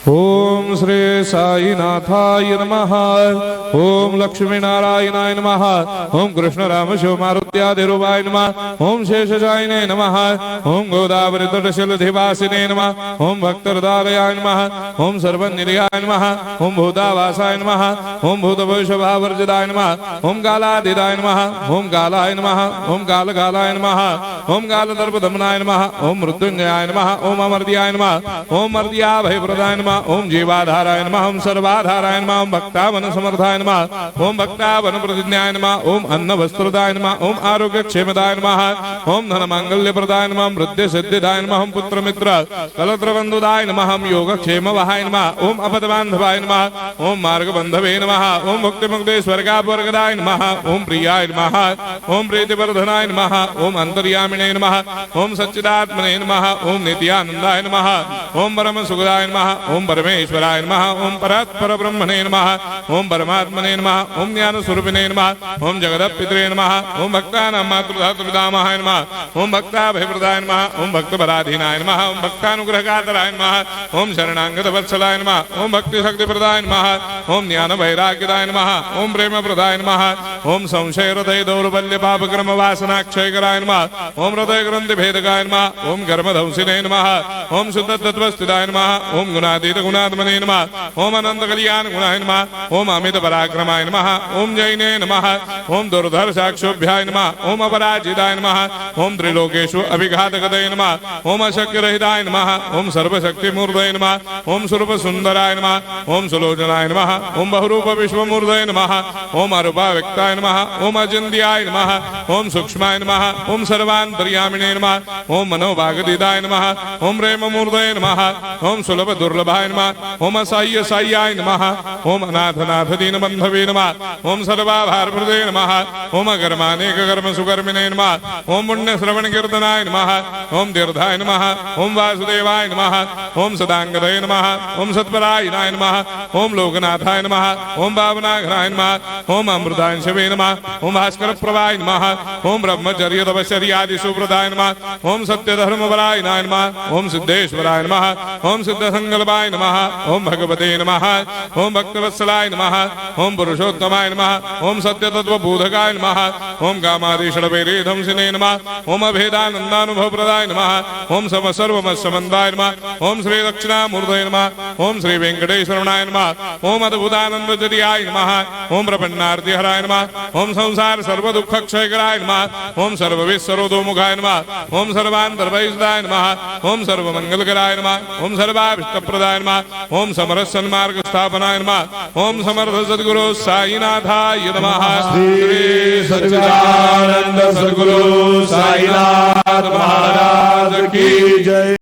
ओम श्री साईनाथाय नमः। ओम लक्ष्मी नारायणाय नमः। ओम कृष्ण राम शिव मारुत्यादिरूपाय नमः। ओम शेषशायिने नमः। ओम गोदावरी तटशिलधिवासिने नमः। ओम भक्तहृदयाय नमः। ओम सर्वनिलयाय नमः। ओम भूतावासाय नमः। ओम भूतभविष्यभावर्जिताय नमः। ओम कालातीताय नमः। ओम कालाय नमः। ओम कालकालाय नमः। ओम कालदर्पदमनाय नमः। ओम मृत्युंजयाय नमः। ओम अमर्त्याय नमः। ओम मर्त्याभयप्रदाय नमः। ओम जीवाधाराय नमः। ओम सर्वाधाराय नमः। ओम भक्तावन समर्थाय नमः। ओम भक्तावन प्रतिज्ञाय नमः। ओम अन्न वस्त्रदाय नमः। ओम आरोग्य क्षेमदाय नमः। ओम धन मांगल्य प्रदाय नमः। ओम वृद्धि सिद्धिदाय नमः। ओम पुत्र मित्र कलत्र बंधुदाय नमः। ओम योग क्षेम वहाय नमः। ओम अपद बांधवाय नमः। ओम मार्ग बंधवे नमः। ओम मुक्ति मुक्ति स्वर्गापवर्गदाय नमः। ओम प्रियाय नमः। ओम प्रीतिवर्धनाय नमः। ओम अंतर्यामिने नमः। ओम सच्चिदात्मने नमः। ओम नित्यानंदाय नमः। ओम परम सुखदाय नमः। ओम परमेश्वराय नमः। ओम परात्पर ब्रह्मणे नमः। ओम परमात्मने नमः। ओम ज्ञान स्वरूपिणे नमः। ओम जगदपितरे नमः। ओम भक्तानां मातृधातृपितामहाय नमः। ओम भक्ताभयप्रदाय नमः। ओम भक्तपराधीनाय नमः। ओम भक्तानुग्रहकातराय नमः। ओम शरणागत वत्सलाय नमः। ओम भक्ति शक्ति प्रदाय नमः। ओम ज्ञान वैराग्यदाय नमः। ओम प्रेम प्रदाय नमः। ओम संशय हृदय दौर्बल्य पाप कर्म वासना क्षयकराय नमः। ओम हृदय ग्रंथि भेदकाय नमः। ओम कर्मधंसिने नमः। ओम शुद्ध तत्वस्थिताय नमः। ओम गुणातीत गुणात्मने नमः। ओम अनंत कल्याण गुणाय नमः। ओम अमित पराक्रमाय नमः। ओम जैने नमः। ओम दुर्धर साक्षोभ्याय नमः। ओम अपराजिताय नमः। ओम त्रिलोकेषु अभिघातगतये नमः। ओम अशक्य रहिताय नमः। ओम सर्वशक्ति मूर्धये नमः। ओम स्वरूप सुंदराय नमः। ओम सुलोचनाय नमः। ओम बहुरूप विश्वमूर्धये नमः। ओम अरूपाव्यक्ताय नमः। ओम अचिन्त्याय नमः। ओम सूक्ष्माय नमः। ओम सर्वान्तर्यामिने नमः। ओम मनोभागदिदाय नमः। ओम प्रेम मूर्धये नमः। ओम सुलभ दुर्लभाय नमः। ओम असह्य साह्याय नमः। ओम अनाथनाथ दीनबंधवे नमः। ओम सर्वाभारप्रदे नमः। ओम अकर्मानेक कर्म सुकर्मिणे नमः। ओम पुण्य श्रवण कीर्तनाय नमः। ओम तीर्थाय नमः। ओम वासुदेवाय नमः। ओम सदांगदये नमः। ओम सत्परायणाय नमः। ओम लोकनाथाय नमः। ओम पावनाघ्नाय नमः। ओम अमृतांशवे नमः। ओम भास्कर प्रभाय नमः। ओम ब्रह्मचर्य तपश्चर्यादि सुप्रदाय नमः। ओम सत्य धर्म बलायनाय नमः। ओम सिद्धेश्वराय नमः। ओम सिद्ध संकल्पाय नमः। ओम भगवते नमः। ओम भक्तवत्सलाय नमः। ओम पुरुषोत्तमाय नमः। ओम सत्य तत्व बोधकाय नमः। ओम कामादिषडवेरे धंसिने नमः। ओम अभेदानंदानुभव प्रदाय नमः। ओम सम सर्वमस्समन्दाय नमः। ओम श्री दक्षिणामूर्तये नमः। ओम श्री वेंकटेश्वरनाय नमः। ओम अद्भुतानंदजरियाय नमः। ओम प्रपन्नार्तिहराय नमः। ओम संसार सर्व दुख क्षयकराय नमः। ओम सर्वविश्वरोधोमुखाय नमः। ओम सर्वान्तर्वैसदाय नमः। ओम सर्वमंगलकराय नमः। ओम सर्वाभिष्टप्रदाय नमः। ओम समरस सन्मार्ग स्थापनाय नमः। ओम समर्थ सद्गुरु साईनाथाय नमः। श्री सच्चिदानंद सद्गुरु साईनाथ महाराज की जय।